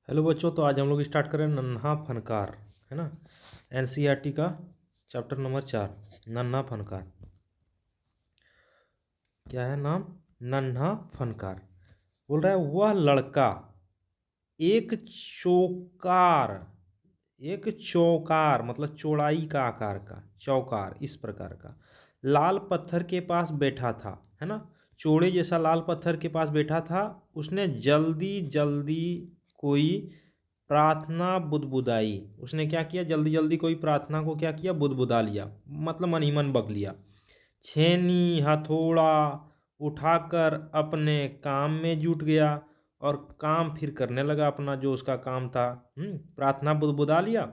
Hello बच्चों, तो आज हम लोग स्टार्ट करें नन्हा फनकार, है ना। एनसीईआरटी का चैप्टर नंबर 4, नन्हा फनकार। क्या है नाम? नन्हा फनकार। बोल रहा है वह लड़का एक चौकार, एक चौकार मतलब चौड़ाई का आकार का चौकार, इस प्रकार का लाल पत्थर के पास बैठा था, है ना। चौड़े जैसा लाल पत्थर के पास बैठा था। उसने जल्दी जल्दी कोई प्रार्थना बुदबुदाई। उसने क्या किया? जल्दी जल्दी कोई प्रार्थना को क्या किया? बुदबुदा लिया, मतलब मन ही मन बक लिया। छेनी हथौड़ा उठाकर अपने काम में जुट गया और काम फिर करने लगा अपना, जो उसका काम था। प्रार्थना बुदबुदा लिया,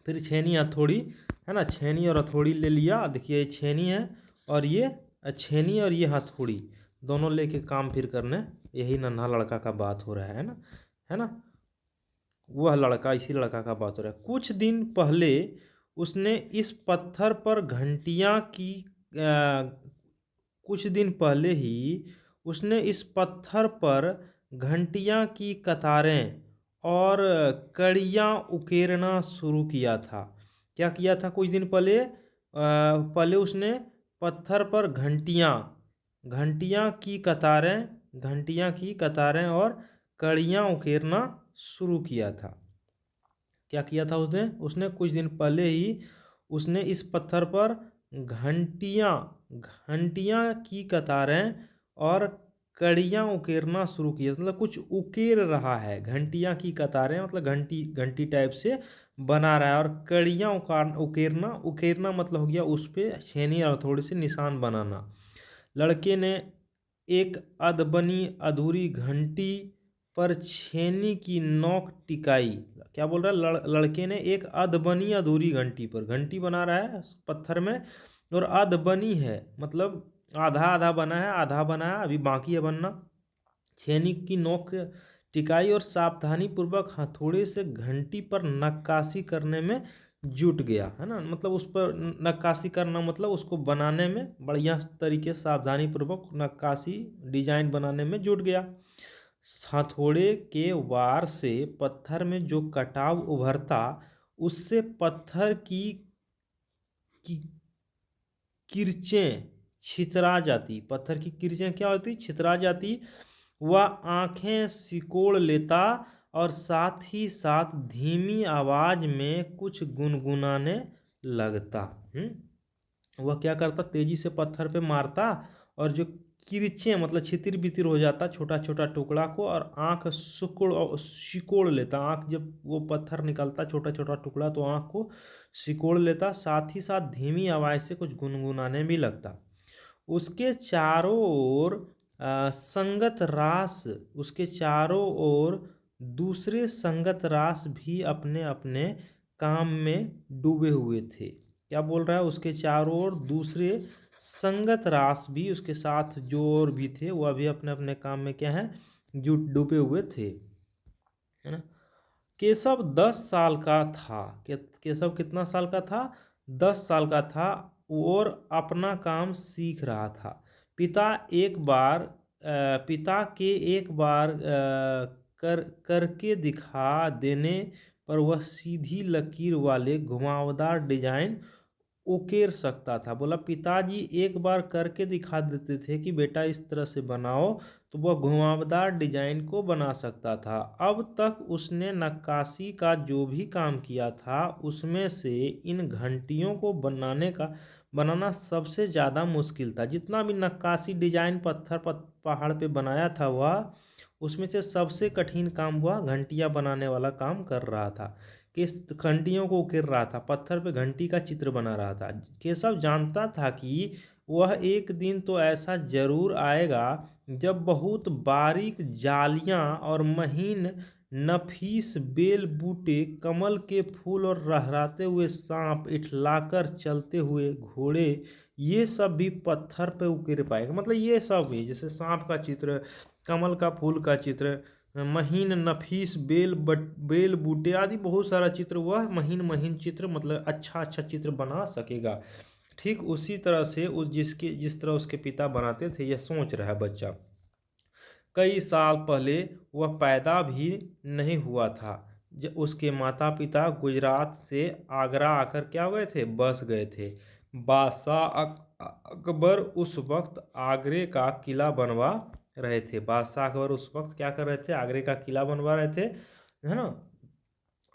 फिर छेनी हथौड़ी, है ना, छेनी और हथौड़ी ले लिया। देखिए ये छेनी है और ये छेनी और ये हथौड़ी दोनों लेके काम फिर करने। यही नन्हा लड़का का बात हो रहा है ना, है ना। वह लड़का, इसी लड़का का बात हो रहा है। कुछ दिन पहले उसने इस पत्थर पर घंटियां की कुछ दिन पहले ही उसने इस पत्थर पर घंटियां की कतारें और कड़ियां उकेरना शुरू किया था। क्या किया था? कुछ दिन पहले पहले उसने पत्थर पर घंटियां की कतारें, घंटियां की कतारें और कड़ियां उकेरना शुरू किया था। क्या किया था उसने? उसने कुछ दिन पहले ही उसने इस पत्थर पर घंटियां घंटियां की कतारें और कड़ियां उकेरना शुरू किया। मतलब कुछ उकेर रहा है। घंटियां की कतारें मतलब घंटी घंटी टाइप से बना रहा है, और कड़ियां उकेरना, उकेरना मतलब हो गया उस पर छेनी और थोड़ी सी निशान बनाना। लड़के ने एक अधबनी अधूरी घंटी पर छेनी की नोक टिकाई। क्या बोल रहा है? लड़के ने एक अधबनी अधूरी घंटी पर, घंटी बना रहा है पत्थर में, और अधबनी है मतलब आधा आधा बना है, आधा बना है, अभी बाकी है बनना। छेनी की नोक टिकाई और सावधानी पूर्वक हथौड़े से घंटी पर नक्काशी करने में जुट गया, है ना। मतलब उस पर नक्काशी करना मतलब उसको बनाने में बढ़िया तरीके से सावधानी पूर्वक नक्काशी डिजाइन बनाने में जुट गया। हथौड़े के वार से पत्थर में जो कटाव उभरता, उससे पत्थर की किरचें छितरा जाती। पत्थर की किरचें क्या होती? छितरा जाती। वह आंखें सिकोड़ लेता और साथ ही साथ धीमी आवाज में कुछ गुनगुनाने लगता। वह क्या करता? तेजी से पत्थर पे मारता और जो किरचें मतलब छितिर बितिर हो जाता छोटा छोटा टुकड़ा को, और आंख सिकोड़ लेता। आंख जब वो पत्थर निकलता छोटा छोटा टुकड़ा तो आंख को सिकोड़ लेता, साथ ही साथ धीमी आवाज से कुछ गुनगुनाने भी लगता। उसके चारों ओर संगत रास, उसके चारों ओर दूसरे संगत रास भी अपने अपने काम में डूबे हुए थे। क्या बोल रहा है? उसके चारों ओर दूसरे संगत रास भी, उसके साथ जो और भी थे वह भी अपने अपने काम में क्या है? जुट डूबे हुए थे, है ना। केशव 10 साल का था। केशव कितना साल का था? 10 साल का था और अपना काम सीख रहा था। पिता के एक बार करके दिखा देने पर वह सीधी लकीर वाले घुमावदार डिजाइन उकेर सकता था। बोला पिताजी एक बार करके दिखा देते थे कि बेटा इस तरह से बनाओ, तो वह घुमावदार डिजाइन को बना सकता था। अब तक उसने नक्काशी का जो भी काम किया था उसमें से इन घंटियों को बनाना सबसे ज़्यादा मुश्किल था। जितना भी नक्काशी डिजाइन पहाड़ पे बनाया था वह, उसमें से सबसे कठिन काम वह घंटियां बनाने वाला काम कर रहा था। किस घंटियों को उकेर रहा था, पत्थर पे घंटी का चित्र बना रहा था। केशव जानता था कि वह एक दिन तो ऐसा जरूर आएगा जब बहुत बारीक जालियां और महीन नफीस बेल बूटे, कमल के फूल और लहराते हुए सांप, इठलाकर चलते हुए घोड़े, ये सब भी पत्थर पे उकेर पाएगा। मतलब ये सब भी, जैसे सांप का चित्र, कमल का फूल का चित्र, महीन नफीस बेल बूटे आदि बहुत सारा चित्र, वह महीन महीन चित्र मतलब अच्छा अच्छा चित्र बना सकेगा। ठीक उसी तरह से जिस तरह उसके पिता बनाते थे, यह सोच रहा है बच्चा। कई साल पहले वह पैदा भी नहीं हुआ था। उसके माता पिता गुजरात से आगरा आकर क्या हो गए थे, बस गए थे। बादशाह अकबर उस वक्त आगरे का किला बनवा रहे थे। बादशाह अकबर उस वक्त क्या कर रहे थे, आगरे का किला बनवा रहे थे, है ना।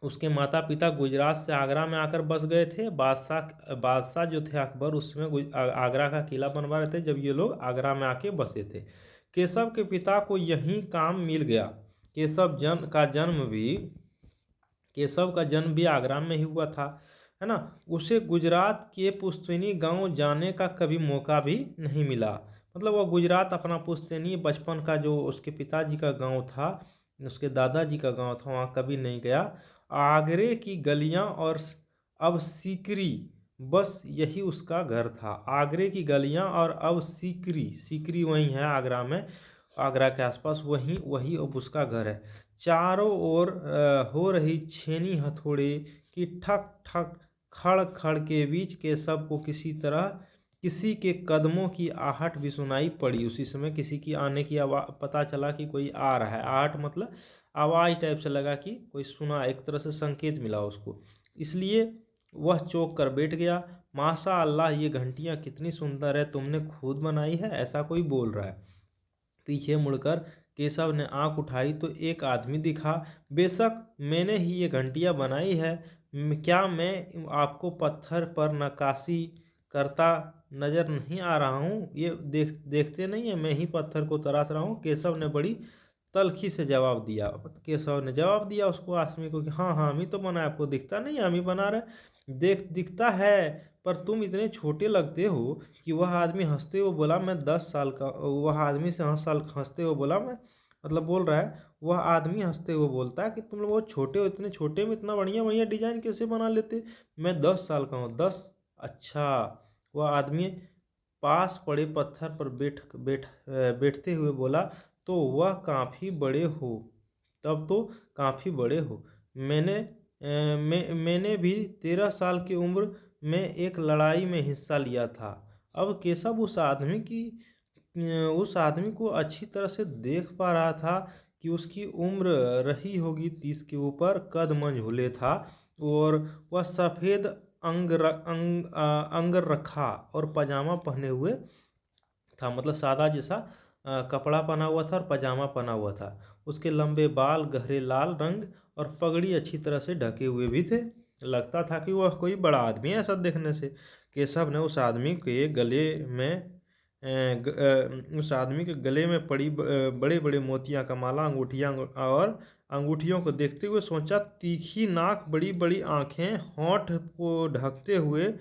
उसके माता पिता गुजरात से आगरा में आकर बस गए थे। बादशाह बादशाह जो थे अकबर, उसमें आगरा का किला बनवा रहे थे जब ये लोग आगरा में आके बसे थे। केशव के पिता को यही काम मिल गया। केशव का जन्म भी आगरा में ही हुआ था, है ना। उसे गुजरात के पुश्तैनी गांव जाने का कभी मौका भी नहीं मिला। मतलब वह गुजरात अपना पुश्तैनी बचपन का जो उसके पिताजी का गांव था, उसके दादाजी का गांव था, वहाँ कभी नहीं गया। आगरे की गलियां और अब सीकरी, बस यही उसका घर था। आगरे की गलियां और अब सीकरी, सीकरी वहीं है आगरा में, आगरा के आसपास, वहीं वही अब उसका घर है। चारों ओर हो रही छेनी हथौड़े की ठक ठक खड़ खड़ के बीच केशव को किसी के कदमों की आहट भी सुनाई पड़ी। उसी समय किसी की आने की आवाज़, पता चला कि कोई आ रहा है। आहट मतलब आवाज़ टाइप से लगा कि कोई सुना, एक तरह से संकेत मिला उसको, इसलिए वह चौंक कर बैठ गया। माशा अल्लाह, ये घंटियाँ कितनी सुंदर है, तुमने खुद बनाई है, ऐसा कोई बोल रहा है। पीछे मुड़कर केशव ने आंख उठाई तो एक आदमी दिखा। बेशक मैंने ही ये घंटियाँ बनाई है। क्या मैं आपको पत्थर पर नक्काशी करता नजर नहीं आ रहा हूँ? ये देखते नहीं है, मैं ही पत्थर को तराश रहा हूँ। केशव ने बड़ी तल्खी से जवाब दिया। केशव ने जवाब दिया उसको, आदमी को, कि हाँ हाँ हम ही तो बनाए, आपको दिखता नहीं, हम ही बना रहे। दिखता है, पर तुम इतने छोटे लगते हो कि वह आदमी हंसते हुए बोला, मैं 10 साल का। वह आदमी से हंसते हुए बोला, मैं मतलब बोल रहा है, वह आदमी हंसते हुए बोलता है कि तुम लोग बहुत छोटे हो, इतने छोटे में इतना बढ़िया बढ़िया डिजाइन कैसे बना लेते? मैं 10 साल का हूँ। 10? अच्छा। वह आदमी पास पड़े पत्थर पर बैठते हुए बोला, तो वह काफ़ी बड़े हो, तब तो काफ़ी बड़े हो। मैंने भी 13 साल की उम्र में एक लड़ाई में हिस्सा लिया था। अब केशव उस आदमी को अच्छी तरह से देख पा रहा था कि उसकी उम्र रही होगी 30 के ऊपर, कद मंझूले था, और वह सफ़ेद अंग रखा और पजामा पहने हुए था। मतलब सादा जैसा कपड़ा पहना हुआ था और पजामा पहना हुआ था। उसके लंबे बाल गहरे लाल रंग और पगड़ी अच्छी तरह से ढके हुए भी थे। लगता था कि वह कोई बड़ा आदमी है ऐसा देखने से। केशव ने उस आदमी के गले में पड़ी बड़े बड़े मोतियां का माला, अंगूठियों को देखते हुए सोचा, तीखी नाक, बड़ी बड़ी आंखें, होंठ को ढकते हुए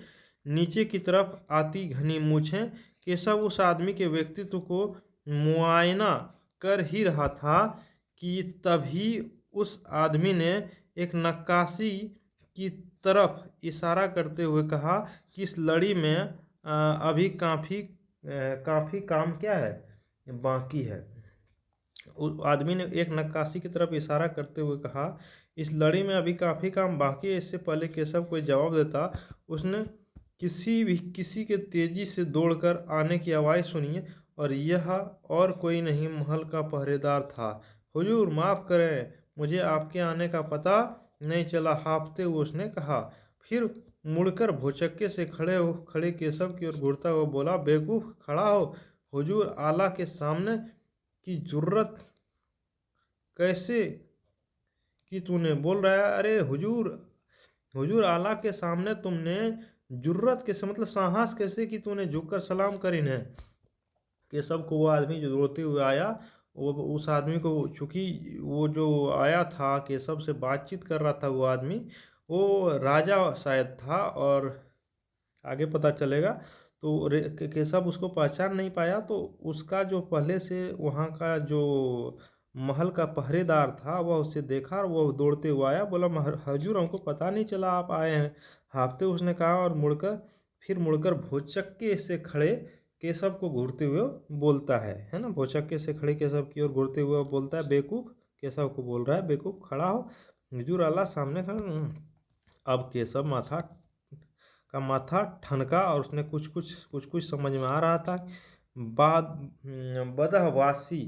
नीचे की तरफ आती घनी मूछें। केशव उस आदमी के व्यक्तित्व को मुआयना कर ही रहा था कि तभी उस आदमी ने एक नक्काशी की तरफ इशारा करते हुए कहा कि इस लड़ी में अभी काफ़ी काम क्या है, बाकी है। उस आदमी ने एक नक्काशी की तरफ इशारा करते हुए कहा, इस लड़ी में अभी काफ़ी काम बाकी है। इससे पहले केशव कोई जवाब देता, उसने किसी के तेजी से दौड़कर आने की आवाज़ सुनी, और यह और कोई नहीं, महल का पहरेदार था। हुजूर माफ़ करें, मुझे आपके आने का पता नहीं चला, हाँफते हुए उसने कहा। फिर मुड़कर भौचक्के से खड़े केशव की ओर घूरता हुआ बोला, बेवकूफ़, खड़ा हो। हुजूर आला के सामने की जुर्रत कैसे कि तूने बोल रहा है? अरे हुजूर आला के सामने तुमने जुर्रत कैसे, मतलब साहस कैसे कि तूने झुककर सलाम कर इन्हें? केशव को वो आदमी जो दौड़ते हुए आया, वो उस आदमी को, चूंकि वो जो आया था केशव से बातचीत कर रहा था, वो आदमी वो राजा शायद था, और आगे पता चलेगा। तो केशव उसको पहचान नहीं पाया, तो उसका जो पहले से वहाँ का जो महल का पहरेदार था, वह उसे देखा और वह दौड़ते हुए आया, बोला, हजूर हमको पता नहीं चला आप आए हैं, हाँफते उसने कहा, और फिर मुड़कर भौचक्के से खड़े केशव को घूरते हुए बोलता है ना, भौचक्के से खड़े केशव की ओर घूरते हुए बोलता है, बेवकूफ़, केशव को बोल रहा है, बेवकूफ़, खड़ा हो, हुजूर आला सामने खड़ा। अब केशव माथा ठनका और उसने कुछ कुछ समझ में आ रहा था। बदहवासी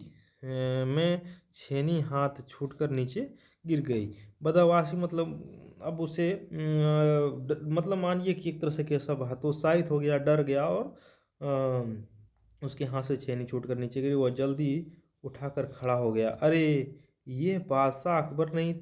में छेनी हाथ छूटकर नीचे गिर गई। बदहवासी मतलब अब उसे मतलब मानिए कि एक तरह से केशव हतोत्साहित हो गया, डर गया और उसके हाथ से छेनी छूटकर नीचे गिरी। वह जल्दी उठाकर खड़ा हो गया। अरे ये बादशाह अकबर नहीं,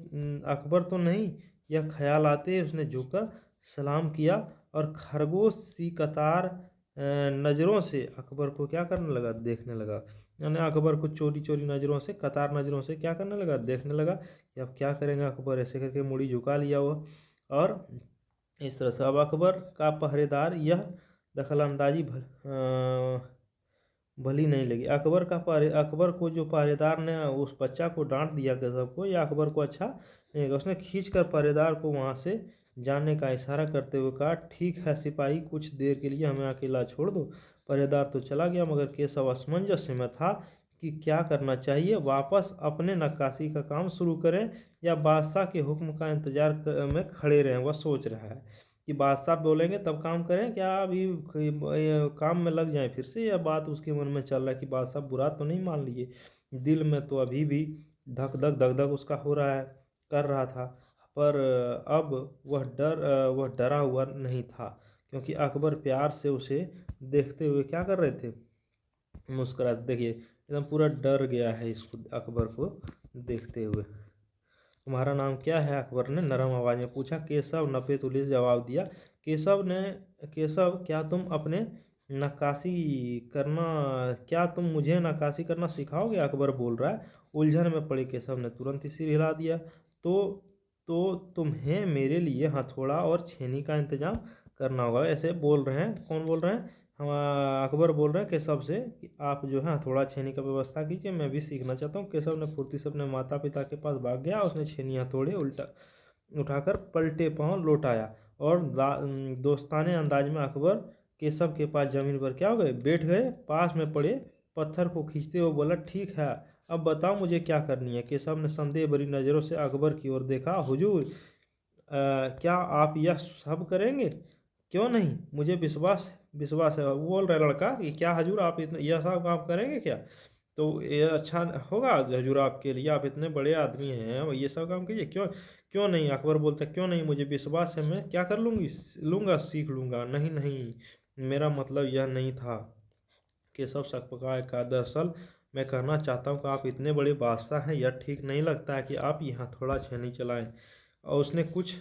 अकबर तो नहीं, यह ख्याल आते उसने झुककर सलाम किया और खरगोश सी कतार नज़रों से अकबर को क्या करने लगा, देखने लगा। यानी अकबर को चोरी चोरी नज़रों से, कतार नज़रों से क्या करने लगा, देखने लगा कि अब क्या करेंगे अकबर। ऐसे करके मुड़ी झुका लिया हुआ और इस तरह से अब अकबर का पहरेदार यह दखलंदाजी भली नहीं लगी। अकबर को जो पहरेदार ने उस बच्चा को डांट दिया केशव को, या अकबर को अच्छा नहीं लगा। उसने खींच कर पहरेदार को वहाँ से जाने का इशारा करते हुए कहा, ठीक है सिपाही, कुछ देर के लिए हमें अकेला छोड़ दो। पहरेदार तो चला गया, मगर केशव असमंजस में था कि क्या करना चाहिए, वापस अपने नक्काशी का काम शुरू करें या बादशाह के हुक्म का इंतजार में खड़े रहें। वह सोच रहा है कि बादशाह बोलेंगे तब काम करें, क्या अभी काम में लग जाएं फिर से। यह बात उसके मन में चल रहा है कि बादशाह बुरा तो नहीं मान लिए। दिल में तो अभी भी धक धक धक धक उसका हो रहा है, कर रहा था, पर अब वह डरा हुआ नहीं था, क्योंकि अकबर प्यार से उसे देखते हुए क्या कर रहे थे, मुस्कुरा। देखिए एकदम पूरा डर गया है इसको, अकबर को देखते हुए। तुम्हारा नाम क्या है, अकबर ने नरम आवाज में पूछा। केशव नपे तुले जवाब दिया। केशव, क्या तुम मुझे नक्काशी करना सिखाओगे, अकबर बोल रहा है। उलझन में पड़े केशव ने तुरंत ही सिर हिला दिया। तो तुम्हें मेरे लिए हथौड़ा और छेनी का इंतजाम करना होगा। ऐसे बोल रहे हैं, कौन बोल रहे हैं, हम अकबर बोल रहे हैं केशव से कि आप जो है हथौड़ा छेनी का व्यवस्था कीजिए, मैं भी सीखना चाहता हूँ। केशव ने फुर्ती से अपने माता पिता के पास भाग गया। उसने छेनी हथौड़े उठाकर पलटे पांव लौट आया और दोस्ताने अंदाज में अकबर केशव के पास जमीन पर क्या हो गए, बैठ गए। पास में पड़े पत्थर को खींचते हुए बोला, ठीक है अब बताओ मुझे क्या करनी है। केशव ने संदेह भरी नज़रों से अकबर की ओर देखा। हुजूर, क्या आप यह सब करेंगे? क्यों नहीं, मुझे विश्वास है। वो बोल रहा है लड़का कि क्या हजूर आप इतना यह सब काम करेंगे क्या? तो ये अच्छा होगा हजूर आपके लिए, आप इतने बड़े आदमी हैं, ये सब काम कीजिए। क्यों क्यों नहीं, अकबर बोलता है, क्यों नहीं, मुझे विश्वास है, मैं क्या कर लूँगा, सीख लूँगा। नहीं नहीं, मेरा मतलब यह नहीं था। केशव सकपकाए का, दरअसल मैं कहना चाहता हूँ कि आप इतने बड़े बादशाह हैं, यह ठीक नहीं लगता है कि आप यहाँ थोड़ा छेनी चलाएं। और उसने कुछ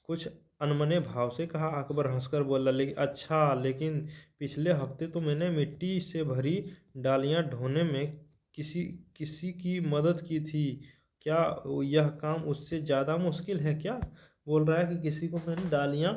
कुछ अनमने भाव से कहा। अकबर हंसकर बोला, लेकिन पिछले हफ्ते तो मैंने मिट्टी से भरी डालियां ढोने में किसी किसी की मदद की थी, क्या यह काम उससे ज़्यादा मुश्किल है क्या? बोल रहा है कि किसी को मैंने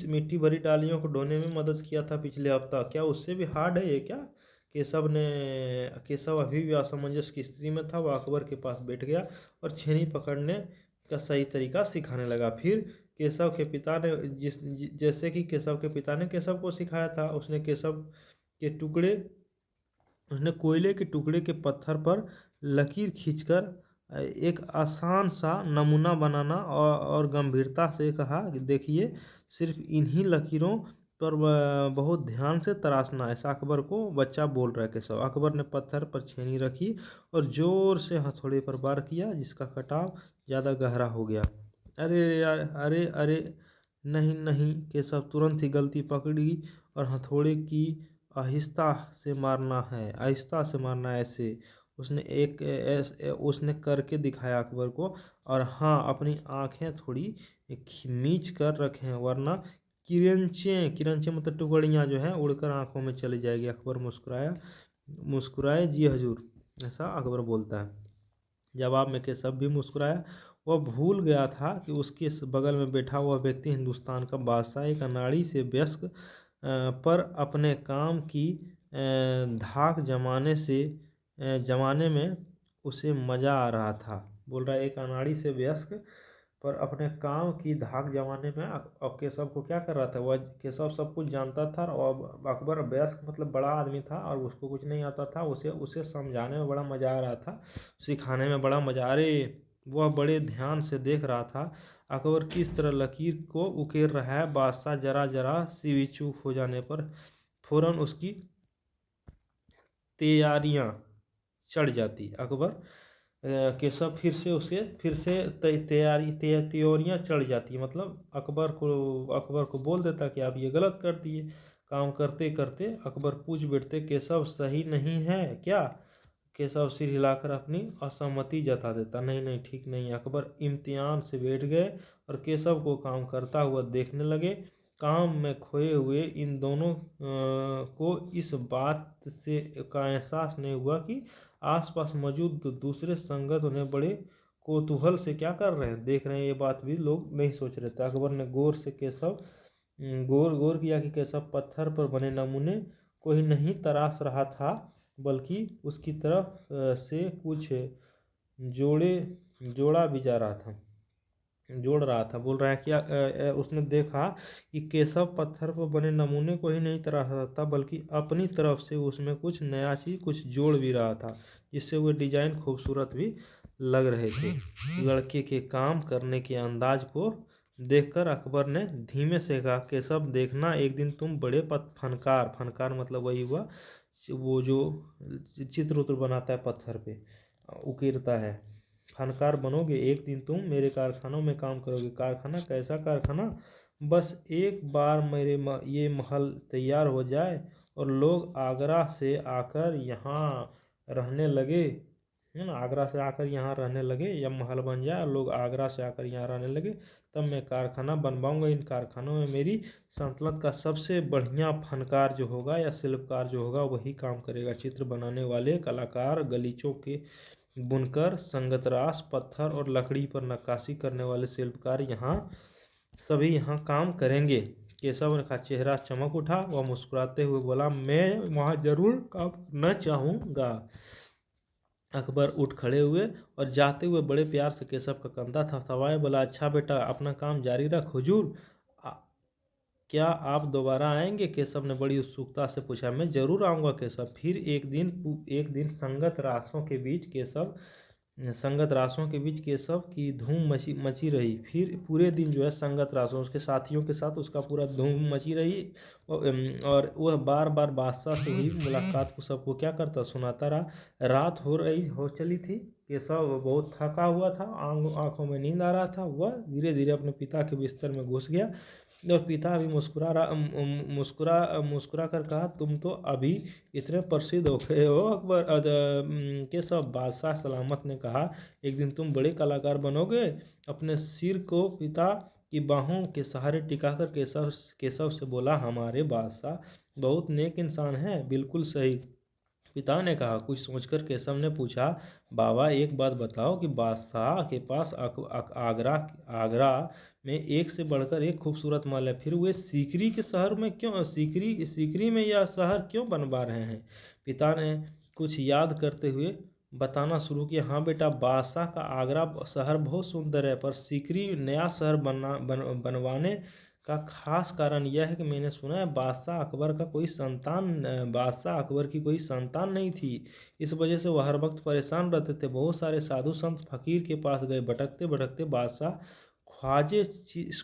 मिट्टी भरी डालियों को ढोने में मदद किया था पिछले हफ्ता, क्या उससे भी हार्ड है ये क्या? केशव अभी भी असमंजस की स्थिति में था। वह अकबर के पास बैठ गया और छेनी पकड़ने का सही तरीका सिखाने लगा। फिर केशव के पिता ने जैसे कि केशव के पिता ने केशव को सिखाया था, उसने कोयले के टुकड़े के पत्थर पर लकीर खींचकर एक आसान सा नमूना बनाना और गंभीरता से कहा कि देखिए, सिर्फ इन्हीं लकीरों पर बहुत ध्यान से तराशना। ऐसा अकबर को बच्चा बोल रहा है केशव। अकबर ने पत्थर पर छेनी रखी और जोर से हथौड़े पर वार किया, जिसका कटाव ज़्यादा गहरा हो गया। अरे यार, अरे अरे, नहीं नहीं, केशव तुरंत ही गलती पकड़ी और हथौड़े की आहिस्ता से मारना है ऐसे। उसने करके दिखाया अकबर को। और हाँ, अपनी आंखें थोड़ी मीच कर रखें, वरना किरंचे मतलब टुकड़ियाँ जो हैं उड़कर आंखों में चली जाएगी। अकबर मुस्कुराए, जी हजूर, ऐसा अकबर बोलता है। जवाब में केशव भी मुस्कुराया। वह भूल गया था कि उसके बगल में बैठा हुआ व्यक्ति हिंदुस्तान का बादशाह, एक अनाड़ी से वयस्क पर अपने काम की धाक जमाने में उसे मज़ा आ रहा था। बोल रहा है एक अनाड़ी से वयस्क पर अपने काम की धाक जमाने में। अब केशव को क्या कर रहा था, वह केशव सब कुछ जानता था और अकबर वयस्क मतलब बड़ा आदमी था और उसको कुछ नहीं आता था। उसे समझाने में बड़ा मज़ा आ रहा था, सिखाने में बड़ा मज़ा। अरे वह बड़े ध्यान से देख रहा था अकबर किस तरह लकीर को उकेर रहा है। बादशाह जरा जरा सी भी चूक हो जाने पर फौरन उसकी तैयारियां चढ़ जाती। अकबर केशव फिर से त्योरियाँ चढ़ जाती, मतलब अकबर को बोल देता कि आप ये गलत कर दिए। काम करते करते अकबर पूछ बैठते, केशव सही नहीं है क्या? केशव सिर हिलाकर अपनी असहमति जता देता, नहीं नहीं ठीक नहीं। अकबर इम्तिहान से बैठ गए और केशव को काम करता हुआ देखने लगे। काम में खोए हुए इन दोनों को इस बात से का एहसास नहीं हुआ कि आसपास मौजूद दूसरे संगत उन्हें बड़े कौतूहल से क्या कर रहे हैं, देख रहे हैं। ये बात भी लोग नहीं सोच रहे थे। अकबर ने गौर गौर किया कि केशव पत्थर पर बने नमूने को ही नहीं तराश रहा था, बल्कि उसकी तरफ से कुछ जोड़े जोड़ा भी जा रहा था जोड़ रहा था। बोल रहा है कि उसने देखा कि केशव पत्थर पर बने नमूने को ही नहीं तराश रहा था, बल्कि अपनी तरफ से उसमें कुछ नया चीज कुछ जोड़ भी रहा था, जिससे वो डिजाइन खूबसूरत भी लग रहे थे। लड़के के काम करने के अंदाज को देखकर अकबर ने धीमे से कहा, केशव देखना, एक दिन तुम बड़े फनकार मतलब वही हुआ वो जो चित्र उत्र बनाता है पत्थर पे, उकेरता है, फनकार बनोगे। एक दिन तुम मेरे कारखानों में काम करोगे। कारखाना? कैसा कारखाना? बस एक बार ये महल तैयार हो जाए और लोग आगरा से आकर यहाँ रहने लगे, है ना, आगरा से आकर यहाँ रहने लगे, या महल बन जाए और लोग आगरा से आकर यहाँ रहने लगे, तब मैं कारखाना बनवाऊंगा। इन कारखानों में मेरी सल्तनत का सबसे बढ़िया फनकार जो होगा या शिल्पकार जो होगा वही काम करेगा। चित्र बनाने वाले कलाकार, गलीचों के बुनकर, संगतरास, पत्थर और लकड़ी पर नक्काशी करने वाले शिल्पकार सभी यहाँ काम करेंगे। केशव का चेहरा चमक उठा। वह मुस्कुराते हुए बोला, मैं वहाँ जरूर काम करना चाहूँगा। अकबर उठ खड़े हुए और जाते हुए बड़े प्यार से केशव का कंधा थपथपाया। बोला, अच्छा बेटा, अपना काम जारी रख। हुजूर, क्या आप दोबारा आएंगे? केशव ने बड़ी उत्सुकता से पूछा। मैं जरूर आऊंगा केशव। फिर एक दिन संगत रासों के बीच केशव की धूम मची रही। फिर पूरे दिन जो है संगत रासों उसके साथियों के साथ उसका पूरा धूम मची रही। और वह बार बार बादशाह से हुई मुलाकात को सबको क्या करता, सुनाता रहा। रात हो चली थी। केशव बहुत थका हुआ था, आंखों में नींद आ रहा था। वह धीरे धीरे अपने पिता के बिस्तर में घुस गया और पिता भी मुस्कुरा कर कहा, तुम तो अभी इतने प्रसिद्ध हो गए हो अकबर। केशव, बादशाह सलामत ने कहा, एक दिन तुम बड़े कलाकार बनोगे। अपने सिर को पिता की बाहों के सहारे टिकाकर केशव से बोला, हमारे बादशाह बहुत नेक इंसान है। बिल्कुल सही, पिता ने कहा। कुछ सोचकर केशव ने पूछा, बाबा एक बात बताओ कि बादशाह के पास आगरा में एक से बढ़कर एक खूबसूरत महल है, फिर वे सीकरी के शहर में क्यों सीकरी में यह शहर क्यों बनवा रहे हैं? पिता ने कुछ याद करते हुए बताना शुरू किया, हाँ बेटा, बादशाह का आगरा शहर बहुत सुंदर है, पर सीकरी नया शहर बनवाने का खास कारण यह है कि मैंने सुना है बादशाह अकबर की कोई संतान नहीं थी। इस वजह से वह हर वक्त परेशान रहते थे। बहुत सारे साधु संत फकीर के पास गए। भटकते भटकते बादशाह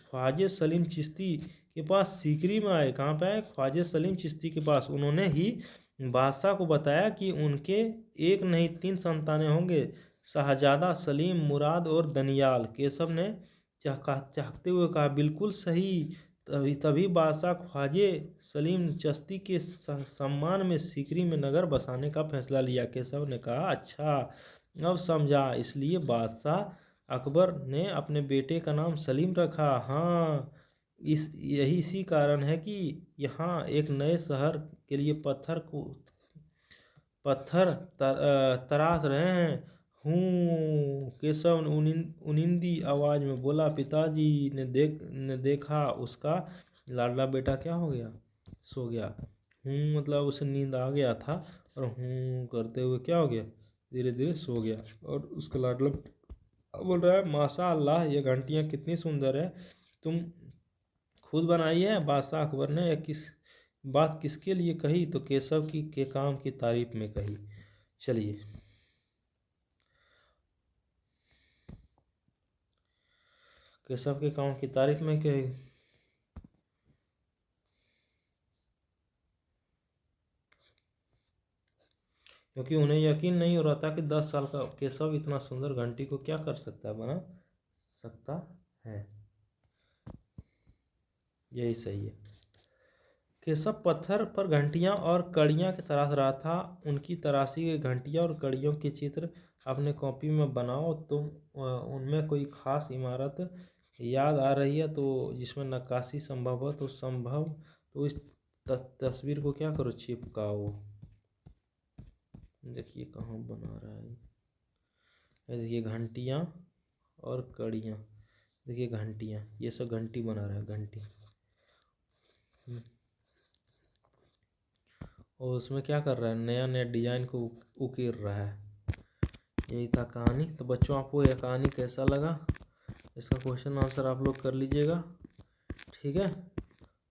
ख्वाजे सलीम चिश्ती के पास सीकरी में आए। कहाँ पे आए? ख्वाजे सलीम चिश्ती के पास। उन्होंने ही बादशाह को बताया कि उनके एक नहीं 3 संतानें होंगे, शाहजादा, सलीम, मुराद और दनियाल। केशव ने चाहते हुए कहा, बिल्कुल सही। तभी बादशाह ख्वाजे सलीम चिश्ती के सम्मान में सीकरी में नगर बसाने का फैसला लिया। केशव ने कहा, अच्छा, अब समझा, इसलिए बादशाह अकबर ने अपने बेटे का नाम सलीम रखा। हाँ, इसी कारण है कि यहाँ एक नए शहर के लिए पत्थर तराश रहे हैं। हूँ, केशव उनिंदी आवाज में बोला। पिताजी ने देखा उसका लाडला बेटा क्या हो गया, सो गया। हूँ मतलब उसे नींद आ गया था, और हूँ करते हुए क्या हो गया, धीरे धीरे सो गया। और उसका लाडला बोल रहा है, माशा अल्लाह, ये घंटियाँ कितनी सुंदर है, तुम खुद बनाई है? बादशाह अकबर ने बात किसके लिए कही? तो केशव के काम की तारीफ में कही। चलिए, केशव के काम की तारीफ में कही। क्योंकि उन्हें यकीन नहीं हो रहा था कि 10 साल का केशव इतना सुंदर घंटी को क्या कर सकता है, बना सकता है। यही सही है। केशव पत्थर पर घंटियां और कड़ियां की तराश रहा था। उनकी तराशी गई घंटियां और कड़ियों के चित्र अपने कॉपी में बनाओ। तुम उनमें कोई खास इमारत याद आ रही है तो जिसमें नक्काशी संभव हो तो इस तस्वीर को क्या करो, चिपकाओ। देखिए कहाँ बना रहा है ये, देखिए घंटियां और कड़ियां, देखिए घंटियां, ये सब घंटी बना रहा है, घंटी। और उसमें क्या कर रहा है, नया नया डिजाइन को उकेर रहा है। यही था कहानी। तो बच्चों आपको यह कहानी कैसा लगा, इसका क्वेश्चन आंसर आप लोग कर लीजिएगा, ठीक है।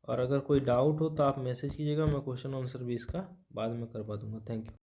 और अगर कोई डाउट हो तो आप मैसेज कीजिएगा, मैं क्वेश्चन आंसर भी इसका बाद में करवा दूंगा। Thank you.